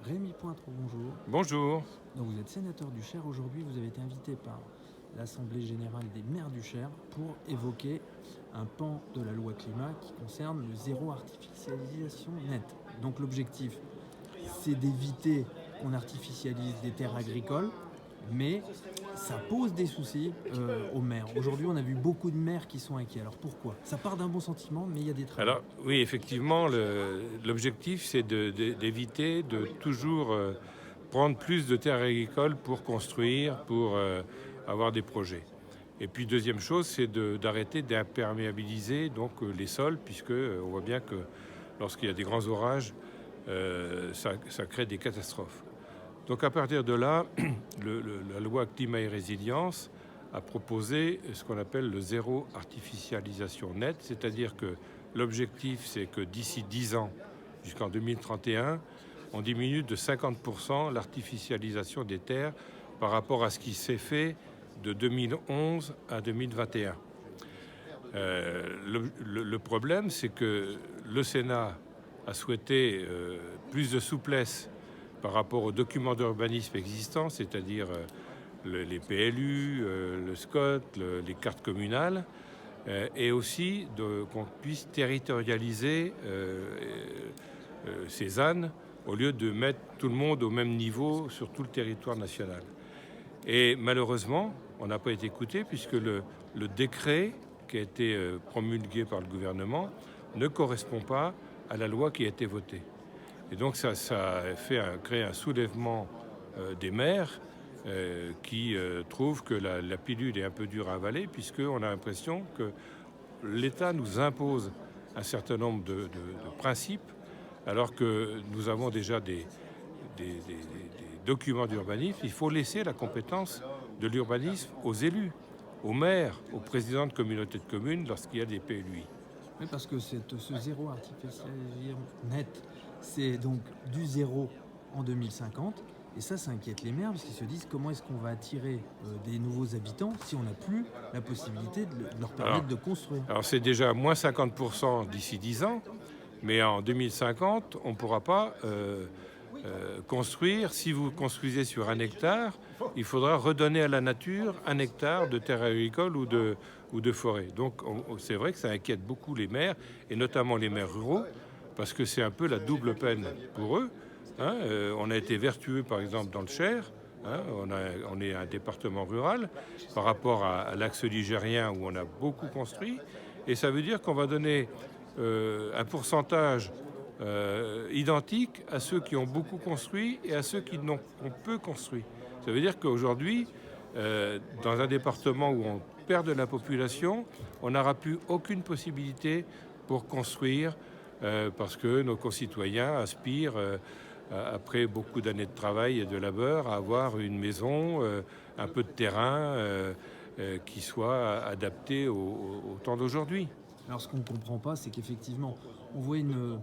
Rémi Pointreau, bonjour. Bonjour. Donc vous êtes sénateur du Cher. Aujourd'hui, vous avez été invité par l'Assemblée générale des maires du Cher pour évoquer un pan de la loi climat qui concerne le zéro artificialisation nette. Donc l'objectif, c'est d'éviter qu'on artificialise des terres agricoles, mais ça pose des soucis aux maires. Aujourd'hui, on a vu beaucoup de maires qui sont inquiets. Alors pourquoi? Ça part d'un bon sentiment, mais il y a des travaux. Alors oui, effectivement, l'objectif, c'est d'éviter de toujours prendre plus de terres agricoles pour construire, pour avoir des projets. Et puis deuxième chose, c'est d'arrêter d'imperméabiliser donc les sols, puisque on voit bien que lorsqu'il y a des grands orages, ça crée des catastrophes. Donc à partir de là, la loi climat et résilience a proposé ce qu'on appelle le zéro artificialisation nette, c'est-à-dire que l'objectif, c'est que d'ici 10 ans, jusqu'en 2031, on diminue de 50% l'artificialisation des terres par rapport à ce qui s'est fait de 2011 à 2021. Le problème, c'est que le Sénat a souhaité plus de souplesse par rapport aux documents d'urbanisme existants, c'est-à-dire les PLU, le SCOT, les cartes communales, et aussi qu'on puisse territorialiser ces ZAN au lieu de mettre tout le monde au même niveau sur tout le territoire national. Et malheureusement, on n'a pas été écouté puisque le décret qui a été promulgué par le gouvernement ne correspond pas à la loi qui a été votée. Et donc ça a créé un soulèvement des maires qui trouvent que la pilule est un peu dure à avaler, puisqu'on a l'impression que l'État nous impose un certain nombre de principes, alors que nous avons déjà des documents d'urbanisme. Il faut laisser la compétence de l'urbanisme aux élus, aux maires, aux présidents de communautés de communes lorsqu'il y a des PLUI. Oui, parce que ce zéro artificialisation net, c'est donc du zéro en 2050. Et ça inquiète les maires parce qu'ils se disent comment est-ce qu'on va attirer des nouveaux habitants si on n'a plus la possibilité de leur permettre de construire. Alors c'est déjà moins 50% d'ici 10 ans, mais en 2050, on ne pourra pas construire. Si vous construisez sur 1 hectare, il faudra redonner à la nature 1 hectare de terre agricole ou de forêt. Donc c'est vrai que ça inquiète beaucoup les maires, et notamment les maires ruraux, parce que c'est un peu la double peine pour eux. On a été vertueux, par exemple, dans le Cher. On est un département rural par rapport à l'axe ligérien où on a beaucoup construit. Et ça veut dire qu'on va donner un pourcentage identique à ceux qui ont beaucoup construit et à ceux qui n'ont peu construit. Ça veut dire qu'aujourd'hui, dans un département où on perd de la population, on n'aura plus aucune possibilité pour construire parce que nos concitoyens aspirent, après beaucoup d'années de travail et de labeur, à avoir une maison, un peu de terrain qui soit adapté au temps d'aujourd'hui. Alors ce qu'on ne comprend pas, c'est qu'effectivement, on voit une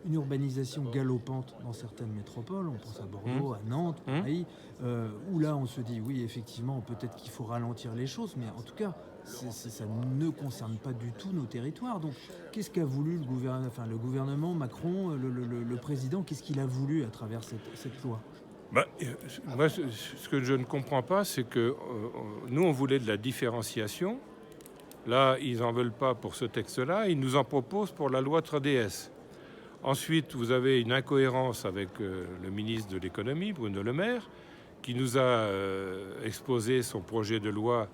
urbanisation galopante dans certaines métropoles, on pense à Bordeaux, à Nantes, Paris, où là on se dit oui, effectivement, peut-être qu'il faut ralentir les choses, mais en tout cas, ça ne concerne pas du tout nos territoires. Donc qu'est-ce qu'a voulu le gouvernement, Macron, le président, qu'est-ce qu'il a voulu à travers cette loi? Moi, ce que je ne comprends pas, c'est que nous, on voulait de la différenciation. Là, ils n'en veulent pas pour ce texte-là. Ils nous en proposent pour la loi 3DS. Ensuite, vous avez une incohérence avec le ministre de l'économie, Bruno Le Maire, qui nous a exposé son projet de loi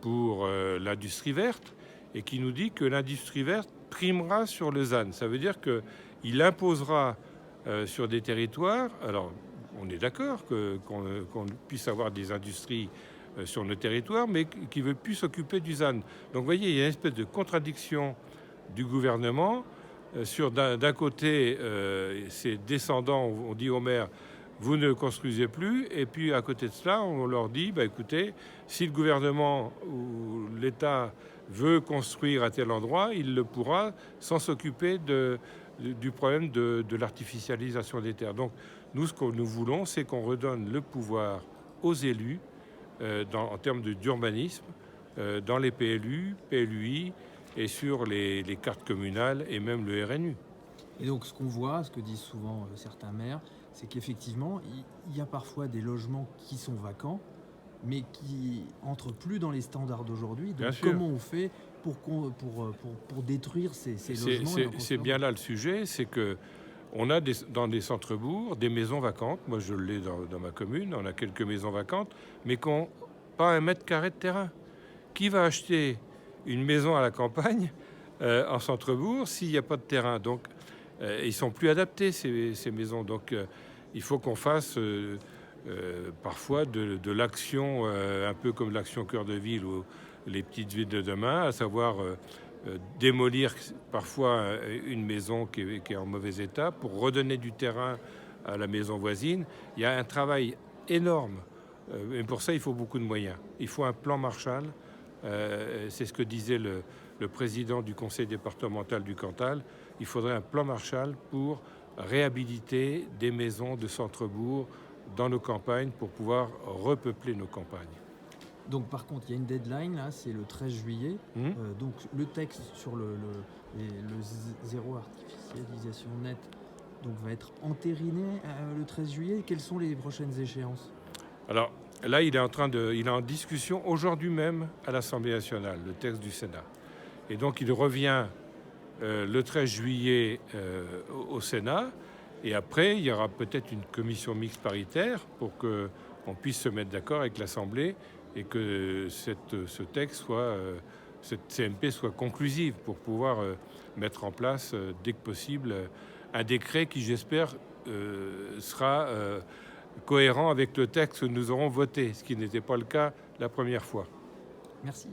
pour l'industrie verte et qui nous dit que l'industrie verte primera sur le ZAN. Ça veut dire qu'il imposera sur des territoires. Alors, on est d'accord qu'on puisse avoir des industries sur nos territoires, mais qui ne veut plus s'occuper du ZAN. Donc, vous voyez, il y a une espèce de contradiction du gouvernement. D'un côté, ses descendants, on dit aux maires, vous ne construisez plus, et puis à côté de cela, on leur dit, écoutez, si le gouvernement ou l'État veut construire à tel endroit, il le pourra sans s'occuper du problème de l'artificialisation des terres. Donc nous, ce que nous voulons, c'est qu'on redonne le pouvoir aux élus en termes d'urbanisme, dans les PLU, PLUI, et sur les cartes communales et même le RNU. Et donc ce qu'on voit, ce que disent souvent certains maires, c'est qu'effectivement, il y a parfois des logements qui sont vacants, mais qui entrent plus dans les standards d'aujourd'hui. Bien Donc sûr. comment on fait pour détruire ces logements et en C'est construire bien là le sujet, c'est que on a dans des centres-bourgs des maisons vacantes. Moi, je l'ai dans ma commune. On a quelques maisons vacantes, mais qui n'ont pas 1 mètre carré de terrain. Qui va acheter une maison à la campagne en centre-bourg s'il n'y a pas de terrain? Donc, ils sont plus adaptés, ces maisons. Donc, il faut qu'on fasse parfois de l'action, un peu comme l'action Cœur de Ville ou les petites villes de demain, à savoir démolir parfois une maison qui est en mauvais état pour redonner du terrain à la maison voisine. Il y a un travail énorme. Et pour ça, il faut beaucoup de moyens. Il faut un plan Marshall. C'est ce que disait le président du conseil départemental du Cantal. Il faudrait un plan Marshall pour réhabiliter des maisons de centre-bourg dans nos campagnes pour pouvoir repeupler nos campagnes. Donc par contre, il y a une deadline, là, c'est le 13 juillet. Donc le texte sur le zéro artificialisation nette donc, va être entériné le 13 juillet. Quelles sont les prochaines échéances? Alors là, il est en discussion aujourd'hui même à l'Assemblée nationale, le texte du Sénat. Et donc il revient le 13 juillet au Sénat. Et après, il y aura peut-être une commission mixte paritaire pour qu'on puisse se mettre d'accord avec l'Assemblée et que ce texte cette CMP soit conclusive pour pouvoir mettre en place, dès que possible, un décret qui, j'espère, sera cohérent avec le texte que nous aurons voté, ce qui n'était pas le cas la première fois. Merci.